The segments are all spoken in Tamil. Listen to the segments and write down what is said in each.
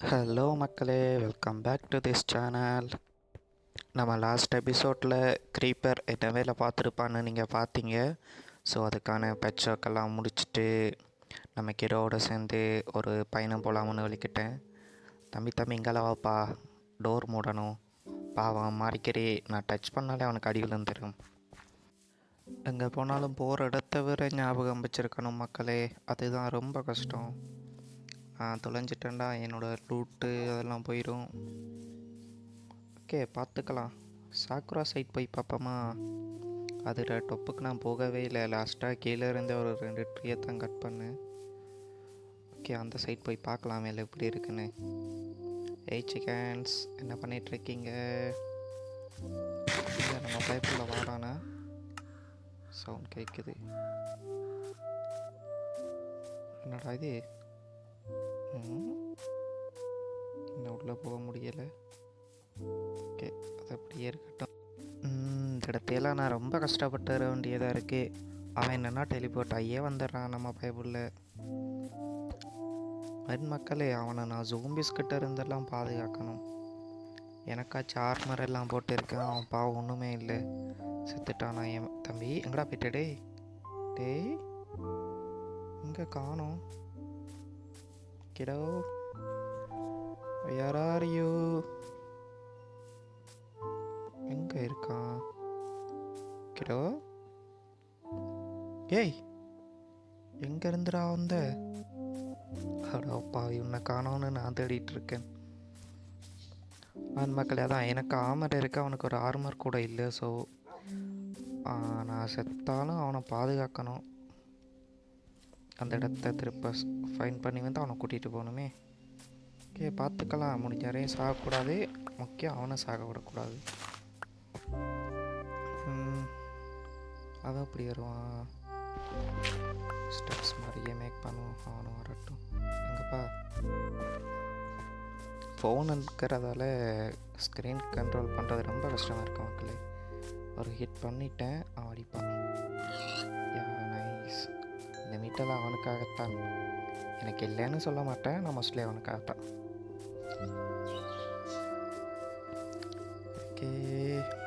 ஹலோ மக்களே, welcome back to this channel. நம்ம லாஸ்ட் எபிசோடில் க்ரீப்பர் என்ன வேலை பார்த்துருப்பான்னு நீங்கள் பார்த்தீங்க. ஸோ அதுக்கான பெட்ச் ஒர்க்கெல்லாம் முடிச்சுட்டு நம்ம கிரோவோட சேர்ந்து ஒரு பயணம் போகலாம்னு வலிக்கிட்டேன். தம்பி இங்கெல்லாம் வாப்பா, டோர் மூடணும். பாவம் மாறிக்கறி, நான் டச் பண்ணாலே அவனுக்கு அடி விழுந்துடும். எங்கே போனாலும் போகிற இடத்த விட ஞாபகம் வச்சுருக்கணும் மக்களே, அதுதான் ரொம்ப கஷ்டம். நான் தொலைஞ்சிட்டேன்டா, என்னோடய லூட்டு அதெல்லாம் போயிடும். ஓகே, பார்த்துக்கலாம். சாக்குரா சைட் போய் பார்ப்போமா? அதில் டொப்புக்கு நான் போகவே இல்லை. லாஸ்ட்டாக கீழே இருந்த ஒரு 2 ட்ரீயை தான் கட் பண்ணேன். ஓகே, அந்த சைட் போய் பார்க்கலாம் மேலே எப்படி இருக்குன்னு. ஏய் சிக்கன்ஸ், என்ன பண்ணிகிட்ருக்கீங்க? இல்லை, நம்ம பைப்பில் வாடானா சவுண்ட் கேட்குது. என்னடா இது? இன்னும் உள்ளே போக முடியலை. ஓகே, அது அப்படியே இருக்கட்டும். இந்த இடத்தையெல்லாம் நான் ரொம்ப கஷ்டப்பட்டு வர வேண்டியதாக இருக்குது. அவன் என்னென்னா டெலிபோர்ட் ஆகியே வந்துடுறான் நம்ம பைபிளில். மக்களே, அவனை நான் ஜூம்பிஸ்கிட்ட இருந்தெல்லாம் பாதுகாக்கணும். எனக்காச்சும் ஆர்மர் எல்லாம் போட்டு இருக்கேன், அவன் பாவம் ஒன்றுமே இல்லை, செத்துட்டானா. என் தம்பி எங்கடா போயிட்ட? டேய் இங்கே காணோம். கிடோ, where are you? எங்க இருக்கான் கிடோ? ஏய், எங்க இருந்துடா வந்த? அடப்பா, இவனை காணோன்னு நான் தேடிட்டு இருக்கேன். மக்களே, அதான் எனக்கு ஆர்மர் இருக்கு, அவனுக்கு ஒரு ஆர்மர் கூட இல்லை. ஸோ நான் செத்தாலும் அவனை பாதுகாக்கணும். அந்த இடத்த திருப்ப ஃபைன் பண்ணி வந்து அவனை கூட்டிகிட்டு போகணுமே. ஓகே, பார்த்துக்கலாம். முடிஞ்ச வரையும் சாகக்கூடாது, முக்கியம் அவனை சாக விடக்கூடாது. அவன் அப்படி வருவான். ஸ்டெப்ஸ் மாதிரியே மேக் பண்ணுவோம், அவனும் வரட்டும். எங்கப்பா? ஃபோன் இருக்கிறதால ஸ்க்ரீன் கண்ட்ரோல் பண்ணுறது ரொம்ப கஷ்டமாக இருக்கும் மக்களே. ஒரு ஹிட் பண்ணிட்டேன், அவன் அடிப்பான். நைஸ். இந்த மீட்டெல்லாம் அவனுக்காகத்தான். எனக்கு இல்லைன்னு சொல்ல மாட்டேன், நான் மோஸ்ட்லி அவனுக்காகத்தான். ஓகே,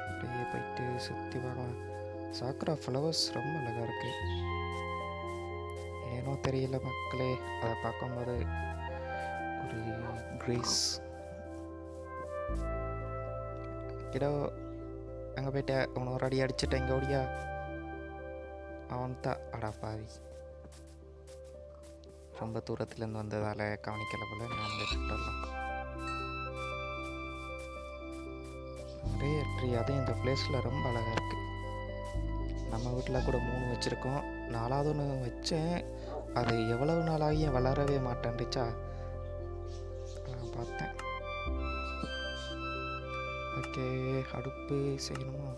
அப்படியே போயிட்டு சுற்றி பார்க்கலாம். சாக்குரா ஃப்ளவர்ஸ் ரொம்ப அழகாக இருக்குது. ஏனோ தெரியல மக்களே, அதை பார்க்கும்போது ஒரு கிரேஸ். கிடோ, அங்கே போயிட்ட, அவனை ஒரு அடி அடிச்சுட்டேன். இங்கே ஓடியா? அவன் தான். அடா பாவி, ரொம்ப தூரத்துலேருந்து வந்ததால் கவனிக்கலை போல. நான் விட்டுடலாம். நிறைய ட்ரீ, அதுவும் இந்த பிளேஸில் ரொம்ப அழகாக இருக்குது. நம்ம வீட்டில் கூட 3 வச்சுருக்கோம். 4வது ஒன்று வச்சேன், அது எவ்வளவு நாளாகியும் வளரவே மாட்டேன்டுச்சா. நான் பார்த்தேன். ஓகே, அடுப்பு செய்யணுமா?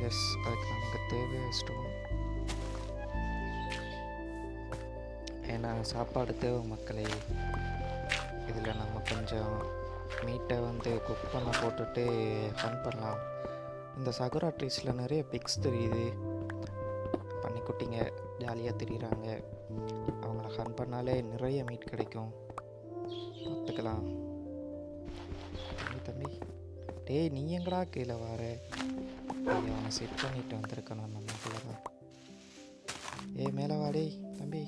எஸ், அதுக்கு நமக்கு தேவை ஸ்டோன். ஏன்னா சாப்பாடு தேவை மக்களே. இதில் நம்ம கொஞ்சம் மீட்டை வந்து குக் பண்ண போட்டுட்டு ஃபன் பண்ணலாம். இந்த சகுரா ட்ரீஸில் நிறைய பிக்ஸ் தெரியுது. பன்னிக்குட்டிங்க ஜாலியாக திரிகிறாங்க. அவங்கள ஹன் பண்ணாலே நிறைய மீட் கிடைக்கும். பார்த்துக்கலாம். தம்பி டேய், நீ எங்கடா கீழே வர? அவனை செட் பண்ணிட்டு வந்திருக்கணும் நம்மக்குள்ள தான். மேலே வா டேய். தம்பி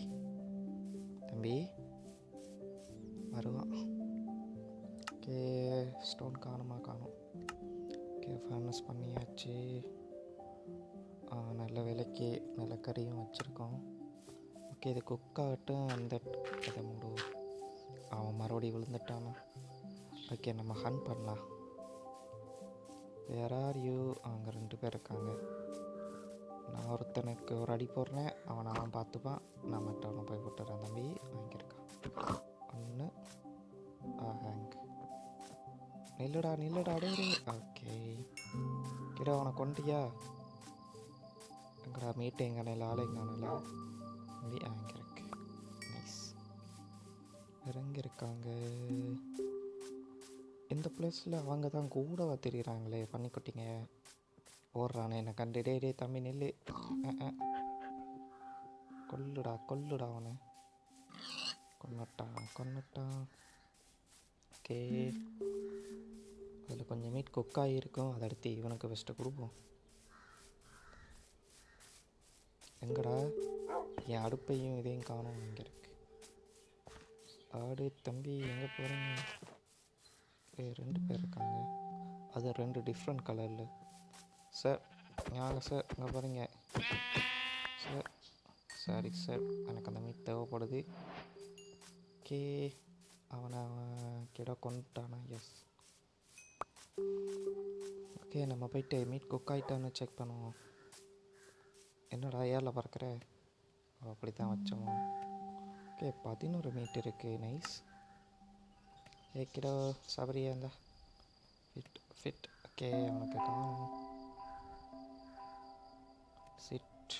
வருவான். ஓகே, ஸ்டோன் காணும். ஓகே, ஃபர்னஸ் பண்ணியாச்சு. நல்ல விலைக்கு நிலக்கரியும் வச்சுருக்கோம். ஓகே, இது குக்காகட்டும். அந்த இதை மூடுவோம். அவன் மறுபடியும் விழுந்துட்டானா? ஓகே, நம்ம ஹன் பண்ணலாம். Where are you? அங்கே 2 பேர் இருக்காங்க. நான் ஒருத்தனுக்கு ஒரு அடி போடுறேன், அவன் பார்த்துப்பான். நான் மற்றவனை போய் போட்டுறேன். தம்பி வாங்கியிருக்கான். 1 ஹேங். நில்லுடா டே. ஓகே, கிட்ட அவனை கொண்டியா? எங்கடா மீட்டு? எங்கே ஆளை காணல. தம்பி வாங்கியிருக்கு. நைஸ். இறங்கியிருக்காங்க. இந்த பிளேஸில் அவங்க தான் கூட தெரியுறாங்களே பன்னிக்குட்டிங்க. ஓடுறானே என்னை கண்டு. டே தம்பி நெல்லு. கொல்லுடா அவனை. கொன்னுட்டான். ஓகே, அதில் கொஞ்சம் மீட் குக் ஆகியிருக்கும். அதை எடுத்து இவனுக்கு ஃபஸ்ட்டு கொடுப்போம். எங்கடா என் அடுப்பையும் இதையும் காணும். இங்கே இருக்கு. ஆடு தம்பி எங்கே போகிறீங்க? 2 பேர் இருக்காங்க. அது 2 டிஃப்ரெண்ட் கலரில். சார் வாங்க சார், இங்கே பாருங்க சார். சாரி சார், எனக்கு அந்த மீட் தேவைப்படுது. ஓகே, அவனை கிட கொண்டுட்டானா? எஸ். ஓகே, நம்ம போயிட்டு மீட் குக் ஆகிட்டான்னு செக் பண்ணுவோம். என்னடா ஏரில் பறக்கிற? அப்படி தான் வச்சோம். ஓகே, 11 மீட் இருக்குது. நைஸ். கிடோ சாப்பிட்றியா? இருந்தா ஃபிட் ஃபிட். ஓகே, அவனுக்கு காணும். சிட்.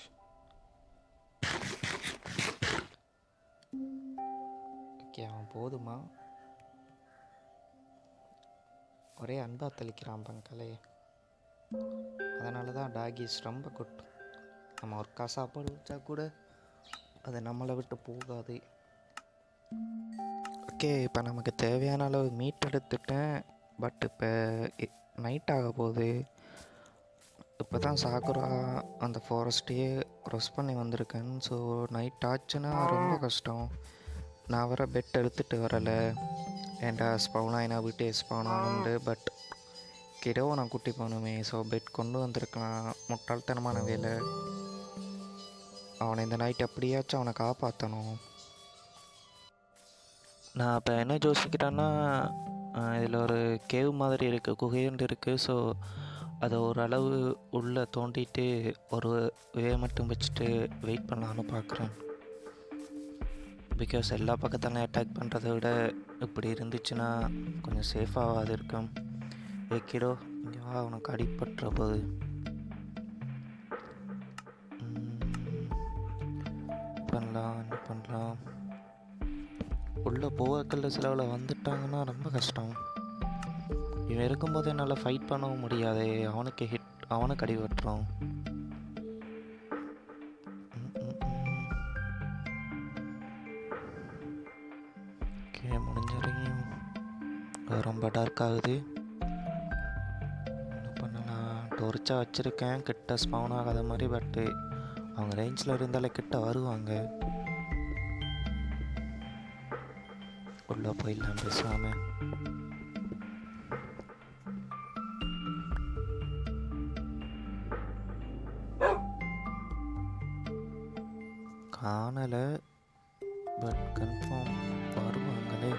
ஓகே, அவன் போதுமா? ஒரே அன்பாக தெளிக்கிறான் பங்களே. அதனால தான் டாகிஸ் ரொம்ப குட். நம்ம ஒருக்கா சாப்பாடு வச்சா கூட அது நம்மளை விட்டு போகாது. ஓகே, இப்போ நமக்கு தேவையான அளவு மீட் எடுத்துட்டேன். பட் இப்போ நைட் ஆக போகுது. இப்போ தான் சாகுரா அந்த ஃபாரஸ்ட்டையே க்ராஸ் பண்ணி வந்திருக்கேன். ஸோ நைட் ஆச்சுன்னா ரொம்ப கஷ்டம். நான் வர பெட் எடுத்துகிட்டு வரலை. ஏன்டா ஸ்பவுனா என்ன வீட்டே ஸ்பவுனானுண்டு. பட் கிடவோ நான் குட்டி போகணுமே. ஸோ பெட் கொண்டு வந்திருக்கலாம். முட்டாள்தனமான வேலை. அவனை இந்த நைட் எப்படியாச்சும் அவனை காப்பாற்றணும். நான் இப்போ என்ன யோசிக்கிறேன்னா, இதில் ஒரு கேவ் மாதிரி இருக்குது, குகையுண்டு இருக்குது. ஸோ அதை ஓரளவு உள்ளே தோண்டிட்டு ஒரு வே மட்டும் வச்சுட்டு வெயிட் பண்ணலான்னு பார்க்குறேன். பிகாஸ் எல்லா பக்கத்தாலும் அட்டாக் பண்ணுறதை விட இப்படி இருந்துச்சுன்னா கொஞ்சம் சேஃபாக அது இருக்கும். வைக்கிடோ இங்கே வா, உனக்கு அடிபட்டுற போது. என்ன பண்ணலாம்? உள்ளே போகக்கல்ல சிலவில் வந்துட்டாங்கன்னா ரொம்ப கஷ்டம். இவன் இருக்கும்போது என்னால் ஃபைட் பண்ணவும் முடியாது. அவனுக்கு அடிபட்டுரும். ஓகே, முடிஞ்சிருக்கும். ரொம்ப டார்க் ஆகுது. என்ன பண்ணலாம்? டொர்ச்சாக வச்சுருக்கேன் கிட்ட ஸ்பவுன் ஆகாத மாதிரி. பட்டு அவங்க ரேஞ்சில் இருந்தாலே கிட்ட வருவாங்க. உள்ளே போயிடலாம் பேசாமல். காணலை, பட் கன்ஃபார்ம் வருவாங்களே.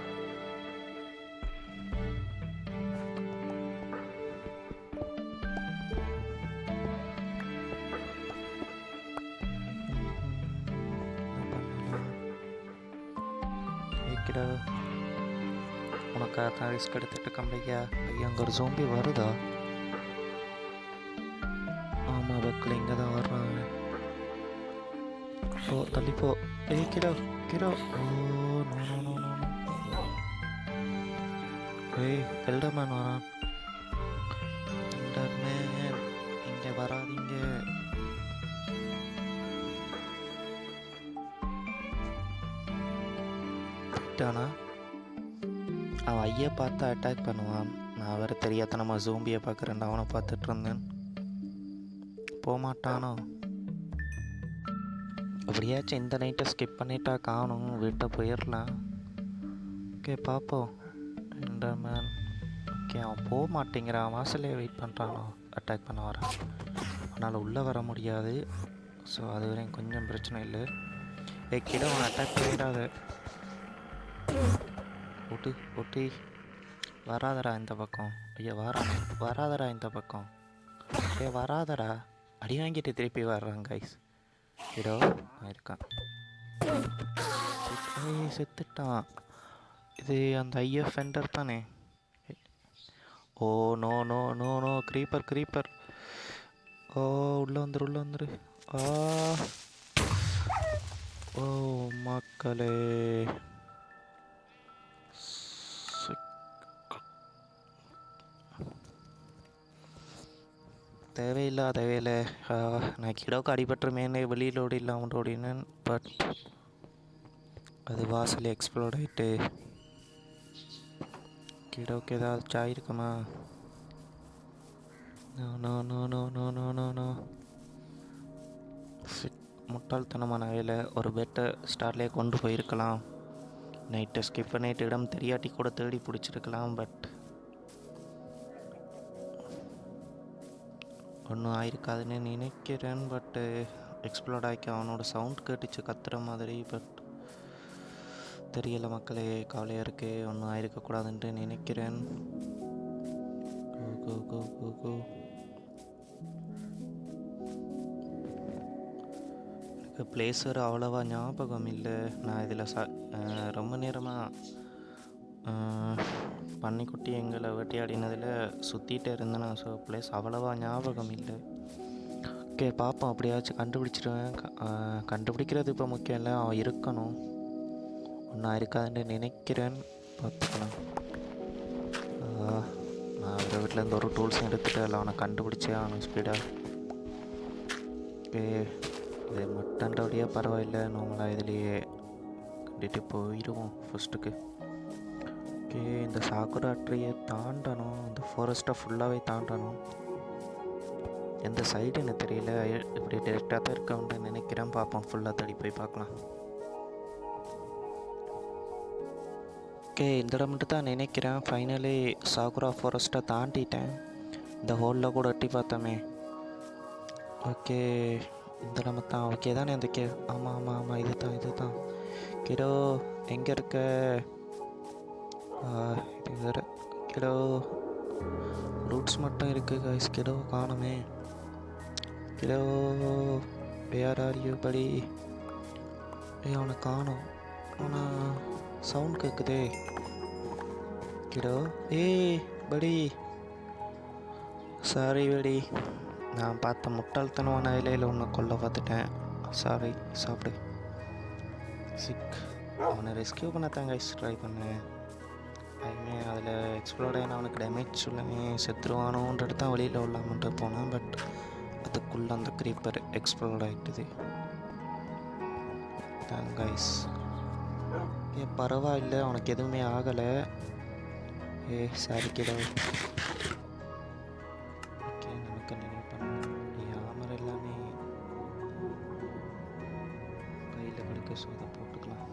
உனக்காக தான் ரிஸ்க் எடுத்துகிட்டு கம்பையா. ஐயா, அங்கே ஒரு ஜோம்பி வருதா? ஆமாம் பக்கில் இங்கே தான் வர்றான். ஓ தள்ளிப்போ. கிடோ கிடோ. Oh no no no no. Enderman வரான். எல்டர்மேன் இங்கே வராதிங்க. விட்டானா? அவன் ஐயை பார்த்து அட்டாக் பண்ணுவான். நான் வேறு தெரியாதனமா ஜோம்பியை பார்க்குறேன். அவனை பார்த்துட்டு இருந்தேன். போகமாட்டானோ? அப்படியாச்சும் இந்த நைட்டை ஸ்கிப் பண்ணிட்டா காணும். வீட்டை போயிடலாம். ஓகே பார்ப்போம். எல்டர்மேன். ஓகே, அவன் போக மாட்டேங்கிறான். வாசலே வெயிட் பண்ணுறானோ அட்டாக் பண்ண வரான். அதனால் உள்ளே வர முடியாது. ஸோ அது வரையும் கொஞ்சம் பிரச்சனை இல்லை. கிட்ட அவன் அட்டாக் பண்ணிடாத. ஒட்டு ஒட்டி வராதடா இந்த பக்கம். ஐயா வராதடா இந்த பக்கம். வராதடா. அடி வாங்கிட்டு திருப்பி வர்றான் கைஸ். கிடோ இருக்கான். செத்துட்டான். இது அந்த ஐஎஃப் ஃபெண்டர் தானே? Oh no no no no. Creeper. Oh உள்ளே வந்துரு. ஓ மக்களே, தேவையில்லாத வேலை. நான் கிடோக்கு அடிபட்டுருமேனு வெளியில் ஓடிடலாம் ஓடினேன். பட் அது வாசல் எக்ஸ்ப்ளோர்ட் ஆகிட்டு கிடோக்கு ஏதாச்சும் ஆயிருக்குமா? No no no no no no no no. முட்டாள்தனமான வேலை. ஒரு பெட்டை ஸ்டார்லேயே கொண்டு போயிருக்கலாம். நைட்டை ஸ்கிப் பண்ணிட்டு இடம் தெரியாட்டி கூட தேடி பிடிச்சிருக்கலாம். பட் ஒன்றும் ஆயிருக்காதுன்னு நினைக்கிறேன். பட்டு எக்ஸ்ப்ளோர்ட் ஆகிக்க அவனோட சவுண்ட் கேட்டுச்சு கத்துற மாதிரி. பட் தெரியலை மக்களே, கவலையாக இருக்குது. ஒன்றும் ஆயிருக்கக்கூடாதுன்ட்டு நினைக்கிறேன். கோ கோ கோ கோ. எனக்கு பிளேஸர் அவ்வளோவா ஞாபகம் இல்லை. நான் இதில் ரொம்ப நேரமாக பன்னிக்குட்டி எங்களை வேட்டையாடினதில் சுற்றிகிட்டே இருந்தேன். ஸோ பிளேஸ் அவ்வளோவா ஞாபகம் இல்லை. ஓகே, பார்ப்போம். அப்படியாச்சும் கண்டுபிடிச்சிடுவேன். கண்டுபிடிக்கிறது இப்போ முக்கியம் இல்லை, அவன் இருக்கணும். ஒன்றா இருக்காதுன்னு நினைக்கிறேன். பார்த்துக்கலாம். நான் வேறு வீட்டிலேருந்து ஒரு டூல்ஸும் எடுத்துகிட்டு அதில் அவனை கண்டுபிடிச்சே அவனை ஸ்பீடாக. ஓகே, இது மட்டன்றபடியாக பரவாயில்லை. நார்மலாக இதுலேயே கண்டிட்டு போயிடுவோம் ஃபஸ்ட்டுக்கு. ஓகே, இந்த சாக்குரா ட்ரீயை தாண்டணும். இந்த ஃபாரஸ்ட்டை ஃபுல்லாகவே தாண்டணும். எந்த சைடுன்னு தெரியல. இப்படி டேரெக்டாக தான் இருக்கேன்னு நினைக்கிறேன். பார்ப்போம், ஃபுல்லாக தேடி போய் பார்க்கலாம். ஓகே, இந்த இடம் மட்டும் தான் நினைக்கிறேன். Finally Sakura ஃபாரஸ்ட்டை தாண்டிட்டேன். இந்த ஹோலில் கூட எட்டி பார்த்தோமே. ஓகே, இந்த இடம் தான். ஓகே தானே இந்த ஆமாம் ஆமாம் ஆமாம், இது தான். கிடோ எங்கே இருக்க? இது வேறு. கிடோ ரூட்ஸ் மட்டும் இருக்குது கைஸ். கிடோ காணுமே. கிடோ வேர் ஆர் யூ படி? அவனை காணும். ஆனால் சவுண்ட் கேட்குதே. கிடோ படி. சாரி படி, நான் பார்த்த முட்டாள்தனமான இலையில் ஒன்று கொல்ல பார்த்துட்டேன். சாரி, சாப்பிடு. சிக். அவனை ரெஸ்கியூ பண்ணத்தான் கைஸ் ட்ரை பண்ணேன். அதில் எக்ஸ்ப்ளோர்ட் ஆகினா அவனுக்கு டேமேஜ் சொல்லவே செத்துருவானோன்றது தான் வெளியில் உள்ளாமன்ட்டு போனேன். பட் அதுக்குள்ளே அந்த க்ரீப்பர் எக்ஸ்ப்ளோர்ட் ஆகிட்டுது. Thank guys. பரவாயில்லை, அவனுக்கு எதுவுமே ஆகலை. சாரி கிடோ. ஓகே, நமக்கு நினைவு பண்ண ஆமர் எல்லாமே கையில் கிடக்க. ஸோ அதை போட்டுக்கலாம்.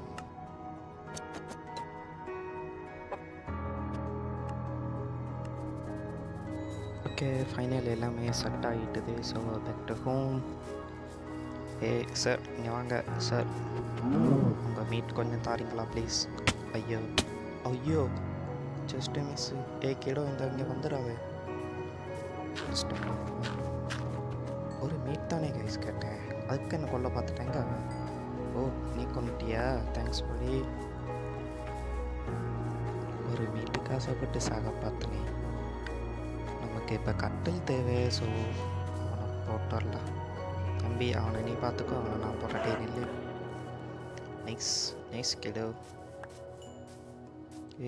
ஓகே, ஃபைனல் எல்லாமே செட் ஆகிட்டுது. So back to home. Sir இங்கே வாங்க சார். உங்கள் மீட் கொஞ்சம் தாரீங்களா ப்ளீஸ்? ஐயோ ஜஸ்ட் மிஸ்ஸு. கிடோ இங்கே வந்துடாவே. ஒரு மீட் தானே கைஸ் கேட்டேன், அதுக்கு என்ன கொல்ல பார்த்துட்டேங்க. ஓ, நீ கொண்டுட்டியா? தேங்க்ஸ் படி. ஒரு மீட்டுக்கு ஆசைப்பட்டு சாக பார்த்தனே. நமக்கு இப்போ கட்டில் தேவை. ஸோ அவனை போட்டுடலாம். தம்பி, அவனை நீ பார்த்துக்கோ, அவனை நான் போட்டுட்டே நில்லு. நைஸ் கிடோ.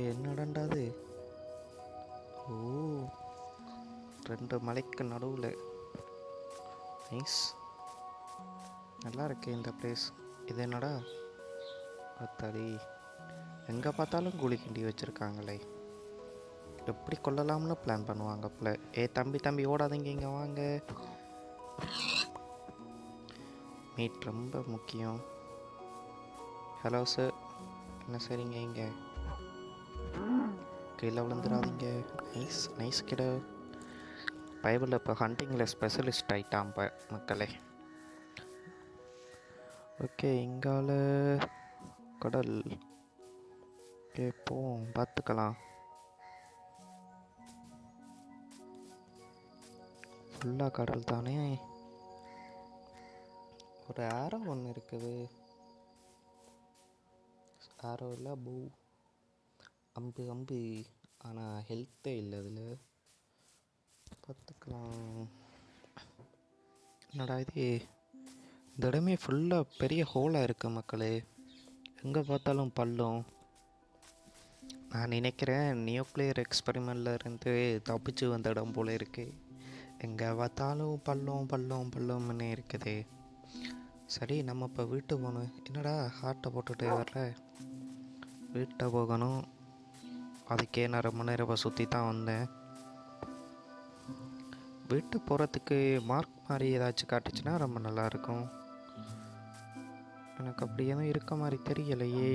என்னடாண்டாது? ஓ, 2 மலைக்கு நடுவில். நைஸ், நல்லா இருக்கு இந்த பிளேஸ். இது என்னடா பார்த்தாடி, எங்கே பார்த்தாலும் கூலி கிண்டி வச்சுருக்காங்களே. எப்படி கொல்லலாம்னு பிளான் பண்ணுவாங்க போல. தம்பி ஓடாதீங்க, இங்கே வாங்க. மீட் ரொம்ப முக்கியம். ஹலோ சார், என்ன சரிங்க? இங்கே கீழே விழுந்துடாதீங்க. நைஸ் கிட. பைபிளில் இப்போ ஹண்டிங்கில் ஸ்பெஷலிஸ்ட் ஆகிட்டான் இப்போ மக்களே. ஓகே, இங்கால கடல். ஓகே, போவோம், பார்த்துக்கலாம். ஃபுல்லாக கடல் தானே. ஒரு ஆரோ ஒன்று இருக்குது. ஆரோ இல்லை, அம்பு. ஆனால் ஹெல்த்தே இல்லை அதில். பார்த்துக்கலாம். என்னடா இது, இந்த இடமே ஃபுல்லாக பெரிய ஹோலாக இருக்குது மக்களே. எங்கே பார்த்தாலும் பள்ளம். நான் நினைக்கிறேன் நியூக்ளியர் எக்ஸ்பெரிமெண்ட்டில் இருந்து தப்பிச்சு வந்த இடம் போல் இருக்குது. எங்கே பார்த்தாலும் பள்ளம்னே இருக்குது. சரி, நம்ம இப்போ வீட்டு போகணும். என்னடா ஹார்ட்டை போட்டுட்டு வர்ற? வீட்டை போகணும். அதுக்கே நான் ரொம்ப நேரம் சுற்றி தான் வந்தேன். வீட்டு போகிறதுக்கு மார்க் மாதிரி ஏதாச்சும் காட்டுச்சுன்னா ரொம்ப நல்லாயிருக்கும். எனக்கு அப்படி எதுவும் இருக்க மாதிரி தெரியலையே.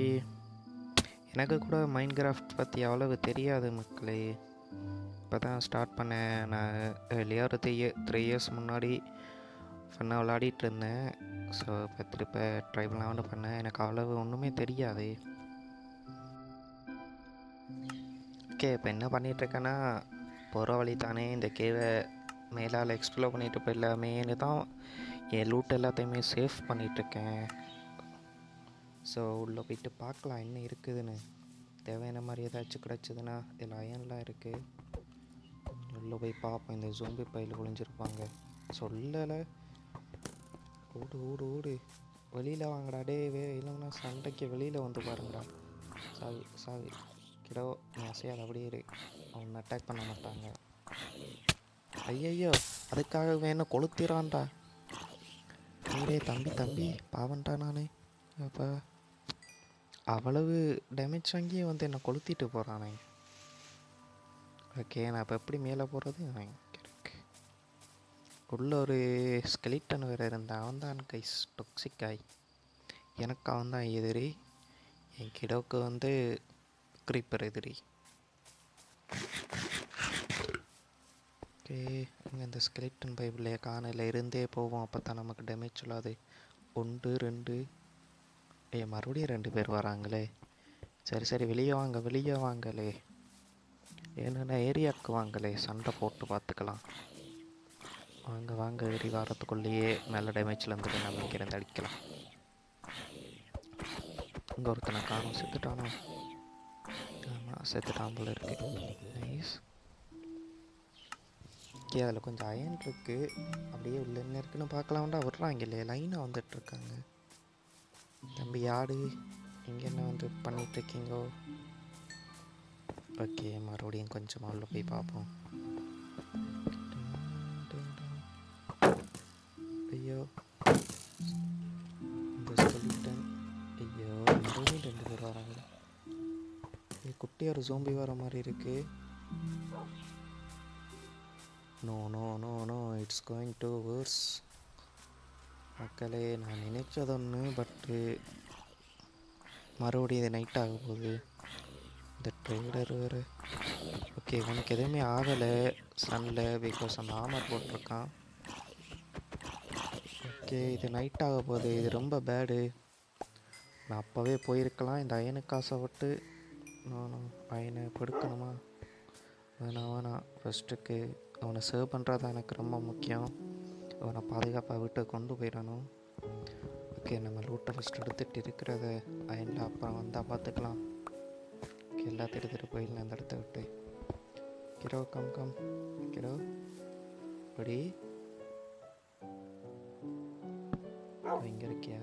எனக்கு கூட மைண்ட் கிராஃப்ட் பற்றி அவ்வளவு தெரியாது மக்களே. இப்போ தான் ஸ்டார்ட் பண்ணேன். நான் ஏர்லியாக ஒரு 3 இயர்ஸ் முன்னாடி ஃபன்னாக விளையாடிட்டு இருந்தேன். ஸோ இப்போ திருப்ப ட்ரை பண்ணலாம்னு பண்ணேன். எனக்கு அவ்வளவு ஒன்றுமே தெரியாது. ஓகே, இப்போ என்ன பண்ணிகிட்ருக்கேன்னா, போகிற வழி தானே இந்த கேவை மேலால் எக்ஸ்ப்ளோர் பண்ணிட்டு போயிடலாமேன்னு தான் என் லூட் எல்லாத்தையுமே சேவ் பண்ணிகிட்ருக்கேன். ஸோ உள்ளே போயிட்டு பார்க்கலாம் என்ன இருக்குதுன்னு. தேவையான மாதிரி ஏதாச்சும் கிடச்சிதுன்னா இதில் அயன்லாம் இருக்குது. உள்ளே போய் பார்ப்போம். இந்த ஜோம்பி பையில் ஒளிஞ்சிருப்பாங்க. சொல்லலை. ஓடு ஓடு ஓடு, வெளியில் வாங்கடா. இல்லைன்னா சண்டைக்கு வெளியில் வந்து பாருங்கடா. சாவி சாவி கிடோ, நீ அசையாத அப்படியே இரு. அவனை அட்டாக் பண்ண மாட்டாங்க. ஐயையோ, அதுக்காக வேணும் கொளுத்திரான்டா. நீரே தம்பி பாவன்டா. நான் அப்போ அவ்வளவு டேமேஜ் வாங்கியே வந்து என்னை கொளுத்திட்டு போகிறானே. ஓகே, நான் இப்போ எப்படி மேலே போகிறது? உள்ள ஒரு ஸ்கெலிட்டன் வேறு இருந்தான். அவன் தான் கைஸ் டொக்சிக்காய். எனக்கு அவன் தான் எதிரி. என் கிடோவுக்கு வந்து க்ரீப்பர் எதிரி. ஓகே, இங்கே இந்த ஸ்கெலிட்டன் பைபிளையே காணையில் இருந்தே போவோம். அப்போ தான் நமக்கு டேமேஜ் சொல்லாது. 1 2 மறுபடியும் 2 பேர் வராங்களே. சரி வெளியே வாங்கலே. என்னென்ன ஏரியாவுக்கு வாங்கலே, சண்டை போட்டு பார்த்துக்கலாம். வாங்க ஏறி வாரத்துக்குள்ளேயே நல்ல டேமேஜில் இருந்துட்டு நம்ம இங்கேருந்து அடிக்கலாம். இங்கே ஒருத்தனை காணும். செத்துட்டானோ? ஆமாம், செத்துட்டான் போல இருக்கு. நைஸ். ஓகே, அதில் கொஞ்சம் அயன் இருக்குது. அப்படியே உள்ள என்ன இருக்குன்னு பார்க்கலாம்டா. விட்றாங்க இல்லையே, லைனாக வந்துட்டுருக்காங்க. தம்பி யாடு, இங்கே என்ன வந்து பண்ணிகிட்ருக்கீங்கோ? ஓகே, மறுபடியும் கொஞ்சமாக உள்ள போய் பார்ப்போம். ஐயோ, இந்த ஸ்கெலிட்டன். ஐயோ, மறுபடியும் 2 பேர் வராங்க. குட்டி ஒரு ஜோம்பி வர மாதிரி இருக்கு. No, it's going to worse. மக்களே, நான் நினைச்சது ஒன்று, பட்டு மறுபடியும் இது நைட் ஆக போகுது. இந்த ட்ரேடர் வேறு. ஓகே, இவனுக்கு எதுவுமே ஆகலை சன்னில், பிகாஸ் அந்த ஆமர் போட்டிருக்கான். ஓகே, இது நைட் ஆக போகுது. இது ரொம்ப பேடு. நான் அப்போவே போயிருக்கலாம். இந்த அயனுக்கு ஆசைப்பட்டு நான் அயனை படுக்கணுமா? வேணாம். ஃபஸ்ட்டுக்கு அவனை சேவ் பண்ணுறது தான் எனக்கு ரொம்ப முக்கியம். அவனை பாதுகாப்பாக வீட்டுக்கு கொண்டு போயிடணும். ஓகே, நம்ம லூட்டை ஃபஸ்ட் எடுத்துகிட்டு இருக்கிறத அயனில் அப்புறம் வந்தால் பார்த்துக்கலாம். ஓகே, எல்லாத்தையும் எடுத்துகிட்டு போயிடலாம் அந்த இடத்த விட்டு. கிரோ கம் கிரோ படி. இங்கே இருக்கியா?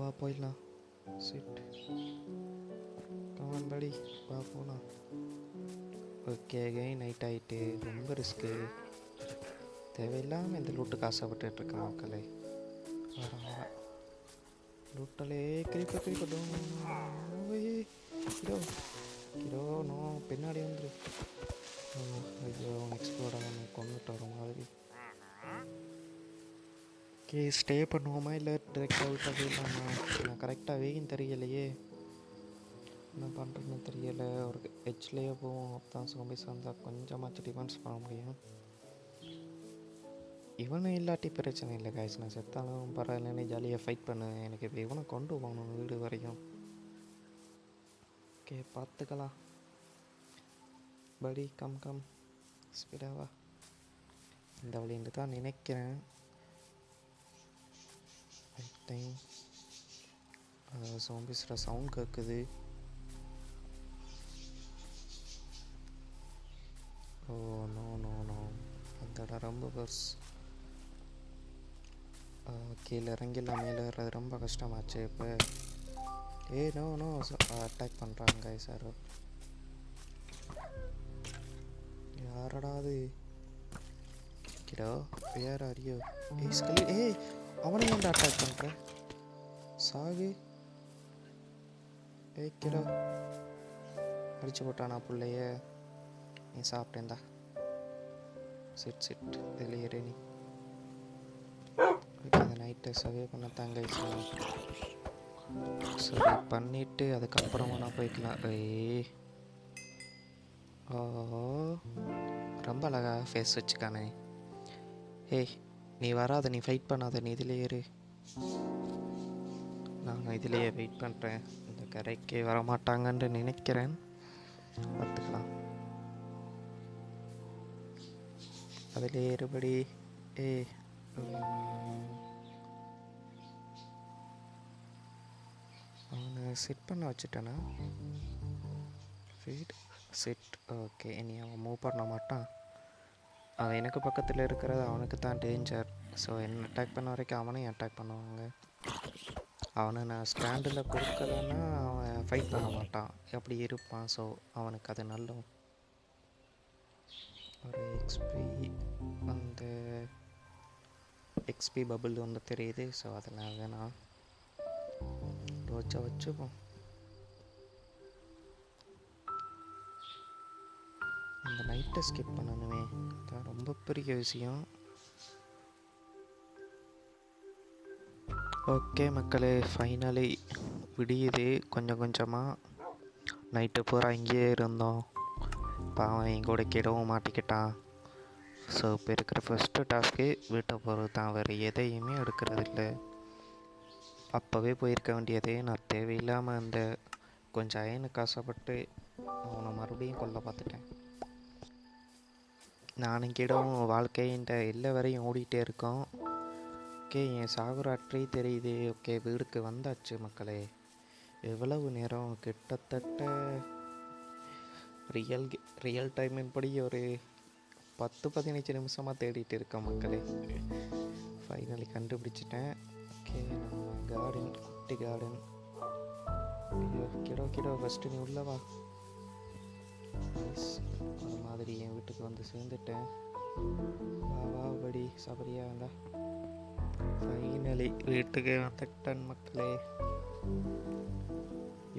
வா போயிடலாம். சிட் கமான் படி, வா போகலாம். ஓகே, நைட் ஆகிட்டு. ரொம்ப ரிஸ்க்கு. தேவையில்லாமல் இந்த லூட்டுக்கு ஆசைப்பட்டுருக்கான் மக்களே. வர லூட்டலே கிரிப்ப கிரோ நோ, பின்னாடி வந்துரு. ஐயோ, எக்ஸ்ப்ளோர் ஆகணும், கொண்டுட்டு வர மாதிரி. ஓகே, ஸ்டே பண்ணுவோமா இல்லை டிரெக்டாக விட்டால் போயிடலாமா? நான் கரெக்டாக வேகின்னு தெரியலையே, என்ன பண்ணுறதுன்னு தெரியலை. ஒரு ஹெச்லேயே போவோம். அப்போ தான் சோம்பிஸ் வந்தால் கொஞ்சமாச்சு டிஃபென்ஸ் பண்ண முடியும். இவனும் இல்லாட்டி பிரச்சனை இல்லை காய்ஸ். நான் செத்தாலும் பரவாயில்லன்னு ஜாலியாக ஃபைட் பண்ணுவேன். எனக்கு இப்போ இவனை கொண்டு போகணும் வீடு வரைக்கும். ஓகே, பார்த்துக்கலாம். படி கம் ஸ்பீடாவா. இந்த வழின்னு தான் நினைக்கிறேன். டைம் சோம்பிஸ்ற சவுண்ட் கேட்குது. ஓ நோ, அந்த இடம் ரொம்ப பெருசு. கீழே இறங்கிடலாம். மேலே ஏறது ரொம்ப கஷ்டமாச்சு இப்போ. நோ அட்டாக் பண்ணுறாங்க சார். யாரடா அது? கிடோ வேற அறியோ. அவனை ஏன்டா அட்டாக் பண்ணுற? சாகு. கிலோ அடிச்சு போட்டானா பிள்ளைய. நீ சாப்பிட்டேன்டா. சிட் சிட் இதில் ஏறு நீ. ஓகே, இந்த நைட்டை சர்வே பண்ண தாங்க. சரி பண்ணிவிட்டு அதுக்கப்புறமா நான் போய்க்கலாம். ஓ, ரொம்ப அழகா ஃபேஸ் வச்சுக்கானே. ஏய், நீ வராத, நீ ஃபைட் பண்ணாத, நீ இதில் ஏறு. நான் இதிலேயே வெயிட் பண்ணுறேன். இந்த கரைக்கு வரமாட்டாங்கன்னு நினைக்கிறேன். பார்த்துக்கலாம். அதில் ஏறுபடி. அவனை செட் பண்ண வச்சுட்டேனா? Feet set. ஓகே, இனி அவன் மூவ் பண்ண மாட்டான். அவன் எனக்கு பக்கத்தில் இருக்கிறது அவனுக்கு தான் டேஞ்சர். ஸோ என்ன அட்டாக் பண்ண வரைக்கும் அவனையும் அட்டாக் பண்ணுவாங்க. அவனை நான் ஸ்டாண்டில் கொடுக்கலன்னா அவன் ஃபைட் பண்ண மாட்டான், அப்படி இருப்பான். ஸோ அவனுக்கு அது நல்ல ஒரு எக்ஸ்பி. அந்த எக்ஸ்பி பபுள் வந்து தெரியுது. ஸோ அதில் வேணாம், ரோச்சா வச்சுப்போம். இந்த நைட்டை ஸ்கிப் பண்ணணுமே, தான் ரொம்ப பெரிய விஷயம். ஓகே மக்களே, ஃபைனலி விடியுது கொஞ்சம் கொஞ்சமாக. நைட்டு பூரா இங்கேயே இருந்தோம். இப்போ அவன் எங்கூட கிடவும் மாட்டிக்கிட்டான். ஸோ இப்போ இருக்கிற ஃபஸ்ட்டு டாஸ்க்கு வீட்டை போகிறது தான். வேறு எதையுமே எடுக்கிறது இல்லை. அப்போவே போயிருக்க வேண்டியதே. நான் தேவையில்லாமல் அந்த கொஞ்சம் அயனுக்கு ஆசைப்பட்டு அவனை மறுபடியும் கொல்ல பார்த்துட்டேன். நானும் கிடவும் வாழ்க்கைன்ற எல்லை வரையும் ஓடிட்டே இருக்கோம். ஓகே, என் சாகுராற்றி தெரியுது. ஓகே, வீடுக்கு வந்தாச்சு மக்களே. எவ்வளவு நேரம், கிட்டத்தட்ட ரியல் டைமின் படி ஒரு 10-15 நிமிஷமாக தேடிட்டு இருக்கேன் மக்களே. ஃபைனலி கண்டுபிடிச்சிட்டேன். ஓகே, நம்ம கார்டன், குட்டி கார்டன். ஐயோ, கிடோ ஃபஸ்ட்டு நீ உள்ளவா. ஒரு மாதிரி என் வீட்டுக்கு வந்து சேர்ந்துட்டேன். வா படி சபரியா இருந்தா. ஃபைனலி வீட்டுக்கு வந்துட்டேன் மக்களே.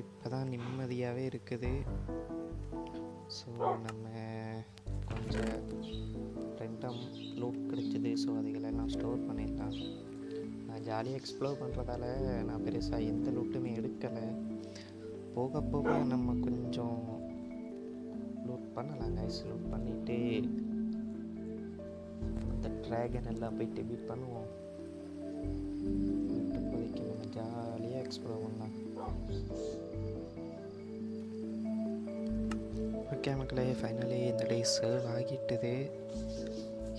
இப்போ தான் நிம்மதியாகவே இருக்குது. ஸோ நம்ம கொஞ்சம் ரெண்டம் லூட் கிடச்சிது. ஸோ அதுகளெல்லாம் ஸ்டோர் பண்ணிடலாம். நான் ஜாலியாக எக்ஸ்ப்ளோர் பண்ணுறதால நான் பெருசாக எந்த லூட்டுமே எடுக்கலை. போக போக நம்ம கொஞ்சம் லூட் பண்ணலாம் கைஸ். லூட் பண்ணிவிட்டு அந்த ட்ராகன் எல்லாம் போயிட்டு பீட் பண்ணுவோம். இப்போதைக்கு நம்ம ஜாலியாக எக்ஸ்ப்ளோர் பண்ணலாம். ஓகே மக்களே, ஃபைனலி இந்த டே சேவ் ஆகிட்டுது.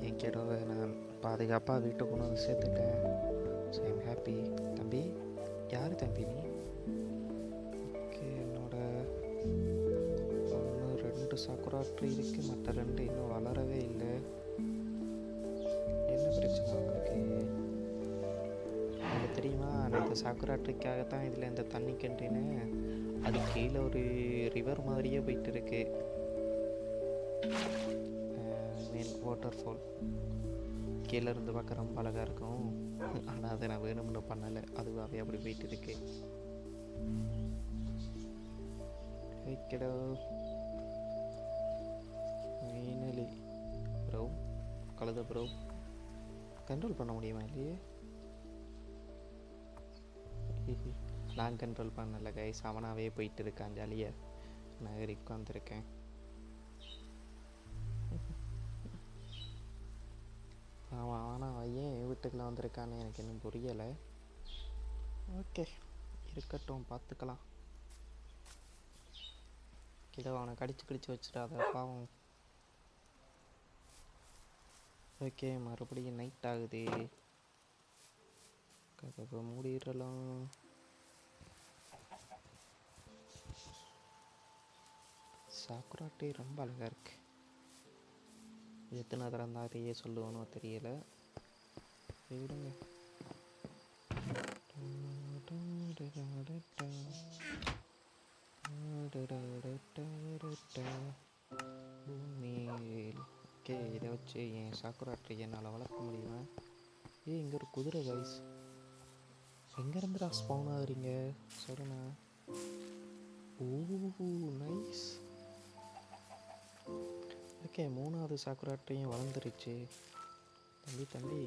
என் கிடவை நான் பாதுகாப்பாக வீட்டுக்கு கொண்டு வந்து சேர்த்துட்டேன். So I'm happy. தம்பி, யார் தம்பி நீ? ஓகே, என்னோட 1-2 சாக்குரா ட்ரீ இருக்குது, மற்ற 2 இன்னும் வளரவே இல்லை. என்ன பிரச்சனை உங்களுக்கு? உங்களுக்கு தெரியுமா, நான் இந்த சாக்குரா ட்ரீக்காகத்தான் இதில் இந்த தண்ணி கண்டின்னு அது கீழே ஒரு ரிவர் மாதிரியே போயிட்டு இருக்கு. மெயின் வாட்டர் ஃபால் கீழே இருந்து பார்க்க ரொம்ப அழகாக இருக்கும். ஆனால் அதை நான் வேணும்னு பண்ணலை, அதுவாகவே அப்படி போயிட்டு இருக்கு. ஃபைனலி ப்ரோ, கழுத ப்ரோ கண்ட்ரோல் பண்ண முடியுமா இல்லையே? நான் கண்ட்ரோல் பண்ணலை கைஸ், அவனாகவே போயிட்டு இருக்கான் ஜாலியாக. நான் ஏறி உட்காந்துருக்கேன். அவன் ஏன் வீட்டுக்குள்ள வந்திருக்கான்னு எனக்கு இன்னும் புரியலை. ஓகே, இருக்கட்டும், பார்த்துக்கலாம். கிட்ட அவனை கடிச்சு வச்சுட்டாத பாவம். ஓகே, மறுபடியும் நைட் ஆகுது. கதவை மூடிடலாம். சாக்குரா ட்ரீ ரொம்ப அழகாக இருக்கு. எத்தனை தரம் தான் அதையே சொல்லுவானோ தெரியல. விடுங்க. ஓகே, இதை வச்சு என் சாக்குரா ட்ரீ என்னால் வளர்க்க முடியுமா? இங்கே ஒரு குதிரை கைஸ். எங்கேருந்துடா ஸ்பவுன் ஆகுறீங்க சொல்லுண்ணா. ஓ, நைஸ். ஓகே, 3வது சாக்குராட்டையும் வளர்ந்துருச்சு. தம்பி தம்பி,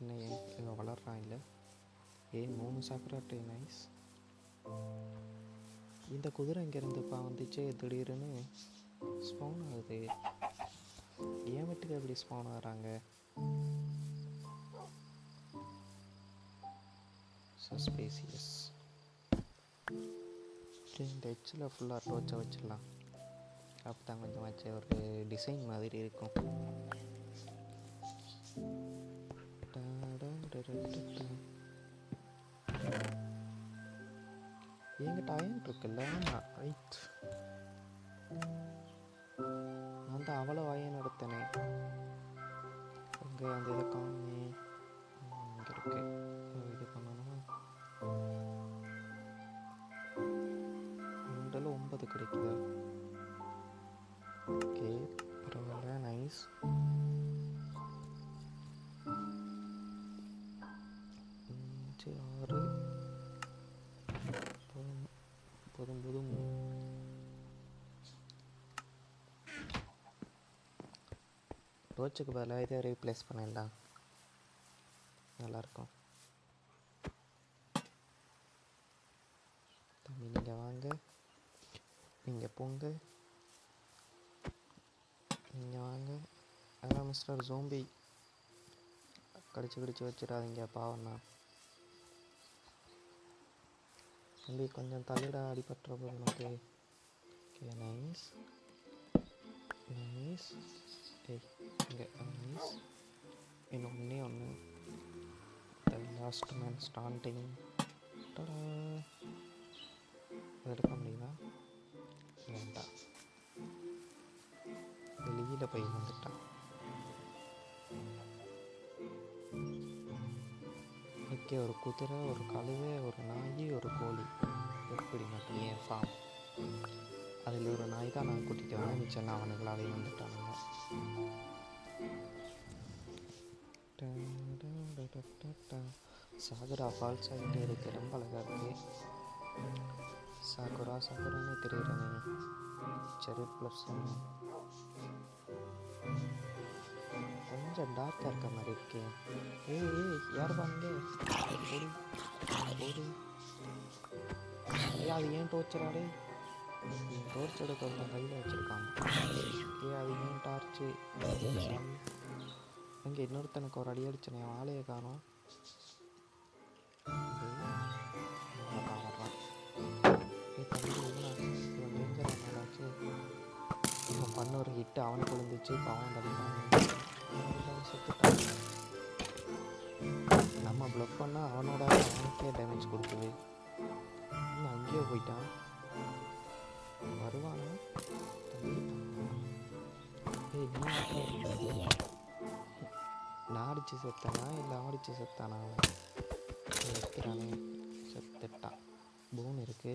என்ன இவன் வளர்றான் இல்லை? 3 சாக்குராட்டை, நைஸ். இந்த குதிரை இங்கேருந்துப்பா வந்துச்சு, திடீர்னு ஸ்பவுன் ஆகுது. ஏன் வீட்டுக்கு எப்படி ஸ்பவுன் ஆகிறாங்க? சஸ்பீசியஸ். இந்த எட்ஜில் ஃபுல்லாக டோச்சை வச்சிடலாம். அப்போ தான் கொஞ்சமாச்சு ஒரு டிசைன் மாதிரி இருக்கும். என்கிட்ட அயன் இருக்குல்ல, ரைட். நான் தான் அவ்வளோ அயன் எடுத்தனே. இங்கே அந்த இதை காமி இங்கே இருக்கு. இது பண்ணணுமா? 9 கிடைக்குது. ஓகே, பரவாயில்ல, நைஸ். போதும் போதும். ரோச்சுக்கு பதிலாக இதை ரீப்ளேஸ் பண்ணிடலாம், நல்லாயிருக்கும். தம்பி நீங்கள் வாங்க, நீங்கள் போங்க, நீங்கள் வாங்க. அதான் மிஸ்டர் ஜோம்பி, கடிச்சு வச்சிடாதீங்க, பாவண்ணா. தம்பி கொஞ்சம் தள்ளிட, அடிபட்டுற உனக்கு. Okay, nice nice. இங்கே நைஸ். இன்னும் ஒன்று. The last man standing. டடா, எடுக்க முடியுமா? வேண்டாம், வெளியில் போய் வந்துட்டான். ஓகே, ஒரு குதிரை, ஒரு கழுதை, ஒரு நாய், ஒரு கோழி. எப்படி மட்டும் ஏன் ஃபார்ம்? அதில் ஒரு நாய் தான் நான் கூட்டிகிட்டு வரேன், மிச்சம்லாம் அவனுங்களாவே வந்துட்டானுங்க. சாகுரா ஃபால்ஸ் ஆகிட்டே இருக்கு, ரொம்ப அழகாக இருக்கு. சாகுரான்னு தெரியுறனே. செரி ப்ளஸ் கொஞ்சம் டார்க்காக இருக்க மாதிரி இருக்கு. ஏய் யார் வாங்க ஓடு. அது ஏன் டோர்ச்சராடே? டோர்ச் எடுக்க கையில் வச்சுருக்காங்க. அது ஏன் டார்ச்சு? இங்கே இன்னொருத்தனுக்கு ஒரு அடி அடிச்சனே, ஆளையை காணோம். இவன் பண்ண ஒரு ஹிட்டு அவனுக்கு விழுந்துச்சு, பாவம் தடிப்பான். செத்துட்டான். நம்ம ப்ளஃப் பண்ணால் அவனுக்கே டேமேஜ் கொடுக்குது. இன்னும் அங்கேயோ போயிட்டான். வருவானா? நான் அடிச்சு செத்தானா இல்லை ஆடிச்சு செத்தானா? செத்துறானே, செத்துட்டான். போன் இருக்குது.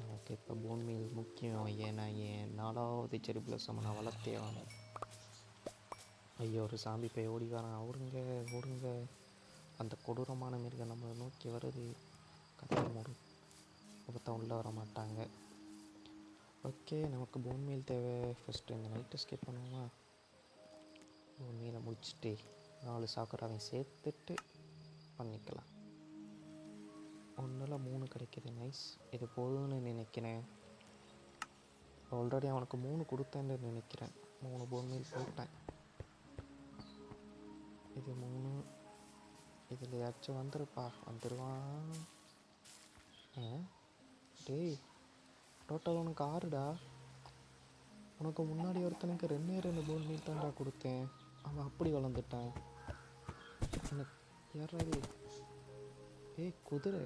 எனக்கு இப்போ போன் மீல் முக்கியம். ஏன்னா என் 4வது செரி ப்ளஸ் நான் வளர்த்தே ஆகணும். ஐயோ, ஒரு சாம்பி போய் ஓடி வரான். ஓடுங்க. அந்த கொடூரமான மிருகம் நம்மளை நோக்கி வருது. கத்த மூடு, ஒருத்தன் உள்ளே வர மாட்டாங்க. ஓகே, நமக்கு போன் மீல் தேவை. ஃபஸ்ட்டு இந்த நைட்டு ஸ்கிப் பண்ணுவோமா? போன் மீலை முடிச்சுட்டு 4 சாக்கராவையும் சேர்த்துட்டு பண்ணிக்கலாம். 1ல் 3 கிடைக்கிது, நைஸ். இது போதும்னு நினைக்கிறேன். ஆல்ரெடி அவனுக்கு 3 கொடுத்தேன்னு நினைக்கிறேன். 3 போன் மீல் போட்டேன். இது 3. இதில் ஏதாச்சும் வந்துடுவான். டேய், டோட்டல் உனக்கு 6டா. உனக்கு முன்னாடி ஒருத்தனுக்கு 2 போன் மீல் தான்டா கொடுத்தேன். அவன் அப்படி வளர்ந்துட்டான். எனக்கு யாராவது? குதிரை.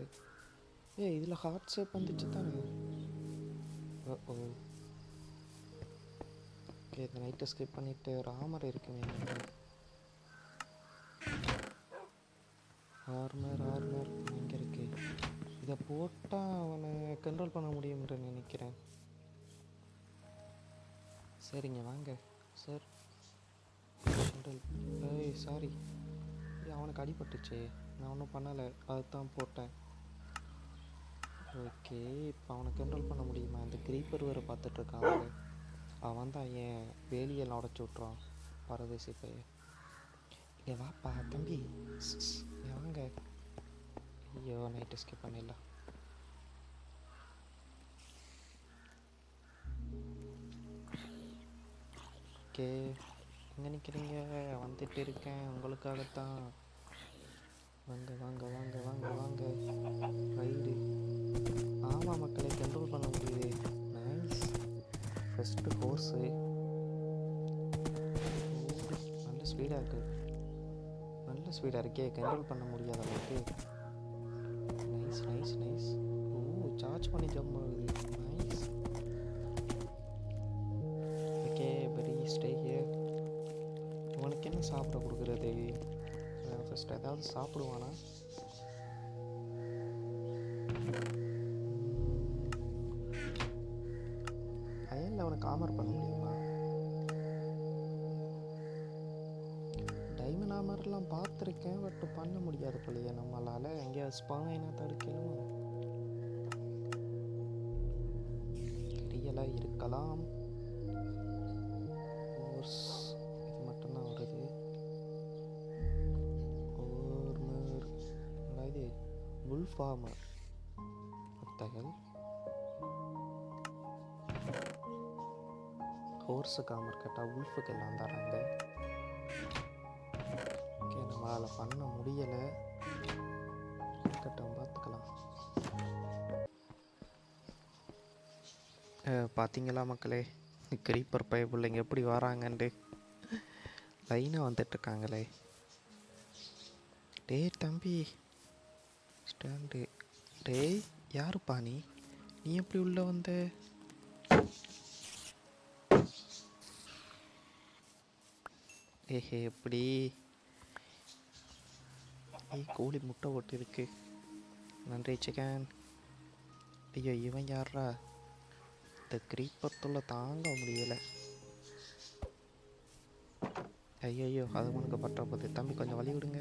இதில் ஹார்ட் ஷேப் வந்துச்சு தானே? ஓ, ஓகே, இந்த நைட்டை ஸ்கிப் பண்ணிவிட்டு ராமர் இருக்குமே. ஆர்மர் இங்கே இருக்கு. இதை போட்டால் அவனை கண்ட்ரோல் பண்ண முடியும்னு நினைக்கிறேன். சரிங்க, வாங்க சார். சாரி, அவனுக்கு அடிபட்டுச்சு. நான் ஒன்றும் பண்ணலை, அதுதான் போட்டேன். ஓகே, இப்போ அவனை கண்ட்ரோல் பண்ண முடியுமா? இந்த க்ரீப்பர் வேறு பார்த்துட்ருக்கான். அவன் தான் ஏன் வேலியெல்லாம் உடச்சி விட்றான் பரதேசி பையன். இங்கே வாப்பா தம்பி, வாங்க. ஐயோ, நைட்டு ஸ்கிப் பண்ணிடலாம். ஓகே, எங்கே நிற்கிறீங்க? வந்துட்டு இருக்கேன் உங்களுக்காகத்தான். வாங்க வாங்க வாங்க வாங்க வாங்க. ரைடு. ஆமாம் மக்களை, கண்ட்ரோல் பண்ண முடியுது. நைஸ். ஃபஸ்ட்டு ஹோர்ஸு நல்ல ஸ்பீடாக இருக்குது. நல்ல ஸ்பீடாக இருக்கே, கண்ட்ரோல் பண்ண முடியாத அளவுக்கு. Nice nice nice. ஓ, சார்ஜ் பண்ணி ஜம்ப் ஆகுது. நைஸ். ஓகே படி, ஸ்டே ஹியர். உனக்கு என்ன சாப்பிட கொடுக்குறது? ஃபஸ்ட் ஏதாவது சாப்பிடுவானா? அயனில் அவனுக்கு ஆமர் பண்ண முடியுமா? டைமண்ட் ஆமர்லாம் பார்த்துருக்கேன், பட் பண்ண முடியாது போலையே நம்மளால். எங்கேயாவது ஸ்பாயினா தடுக்கலுமா? தெரியலை, இருக்கலாம். ஹோர்ஸ் இது மட்டும்தான் வருது. ஓர்மர் இது வுல்ஃப் ஆமர். புத்தகல் ஹோர்ஸுக்கு ஆமர் கேட்டால் வுல்ஃபுக்கு எல்லாம் தராங்க. ஓகே, நம்மளால் பண்ண முடியலை. கட்டம் பார்த்துக்கலாம். பார்த்தீங்களா மக்களே, க்ரீப்பர் பய பிள்ளைங்க எப்படி வராங்கன்ட்டு லைனாக வந்துட்டுருக்காங்களே. டேய் தம்பி, ஸ்டாண்டு. டேய், யாருப்பா நீ? நீ எப்படி உள்ளே வந்த? ஏஹே, எப்படி? கோழி முட்டை ஓட்டு இருக்கு. நன்றி சிக்கன். ஐயோ, இவன் யாரா? இந்த க்ரீப்பர் தொல்லை தாங்க முடியலை. ஐயோ, அது உனக்கு பற்ற போகுது. தம்பி கொஞ்சம் வழி விடுங்க.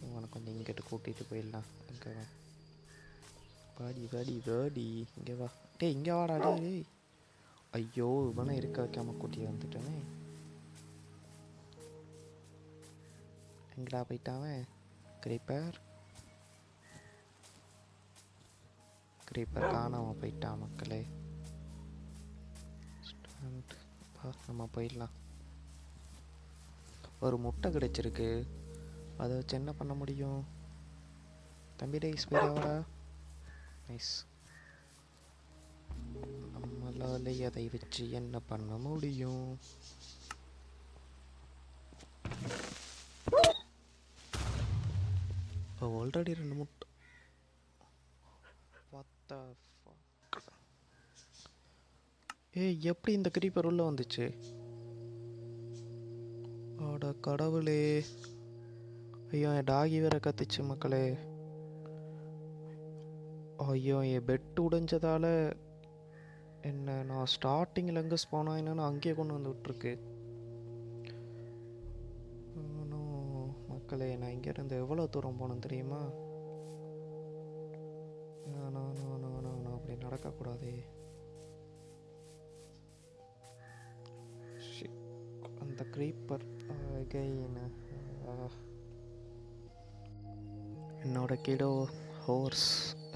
இவனை கொஞ்சம் இங்கிட்டு கூட்டிகிட்டு போயிடலாம். இங்கே வா, வாடி வாடி வாடி, இங்கே வா. டேய் இங்கே வாடா. டேய் ஐயோ, இவனை இருக்க வைக்காமல் கூட்டிட்டு வந்துட்டேனே. எங்கடா போயிட்டாவன்? க்ரீப்பர் காணாமல் போயிட்டான் மக்களே. நம்ம போயிடலாம். ஒரு முட்டை கிடைச்சிருக்கு, அதை வச்சு என்ன பண்ண முடியும்? தம்பி டே ஸ்பீடாவா. நைஸ். நம்மளால் அதை வச்சு என்ன பண்ண முடியும்? ஆல்ரெடி 2 முட்டை. எப்படி இந்த க்ரீப்பர் உள்ள வந்துச்சு? அட கடவுளே. ஐயோ, என் டாகி வேற கத்துச்சு மக்களே. ஐயோ, என் பெட் உடைஞ்சதால என்ன நான் ஸ்டார்டிங்கில் எங்கே ஸ்பான் ஆயினு அங்கேயே கொண்டு வந்து விட்டுருக்கு. மக்களே, நான் இங்கேருந்து எவ்வளோ தூரம் போனேன் தெரியுமா? நான் அப்படி நடக்கக்கூடாதே. அந்த க்ரீப்பர் என்னோட கிலோ ஹோர்ஸ்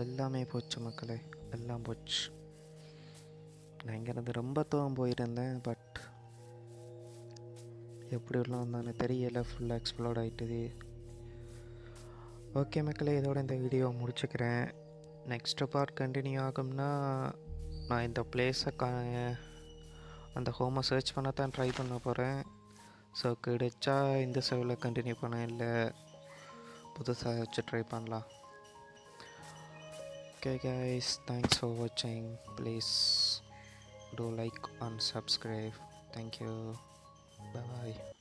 எல்லாமே போச்சு மக்களே, எல்லாம் போச்சு. நான் இங்கேருந்து ரொம்ப தூரம் போயிருந்தேன், பட் எப்படி உள்ள வந்தானு தெரியலை. ஃபுல்லாக எக்ஸ்ப்ளோர்ட் ஆகிட்டுது. ஓகே மக்களே, இதோட இந்த வீடியோ முடிச்சுக்கிறேன். நெக்ஸ்ட்டு பார்ட் கண்டினியூ ஆகும்னா நான் இந்த பிளேஸை அந்த ஹோமை சர்ச் பண்ண தான் ட்ரை பண்ண போகிறேன். ஸோ கிடைச்சா இந்த சர்வில் கண்டினியூ பண்ண, இல்லை புதுசாக வச்சு ட்ரை பண்ணலாம். ஓகே கைஸ், தேங்க்ஸ் ஃபார் வாட்சிங். Please do like and subscribe. Thank you. Bye bye.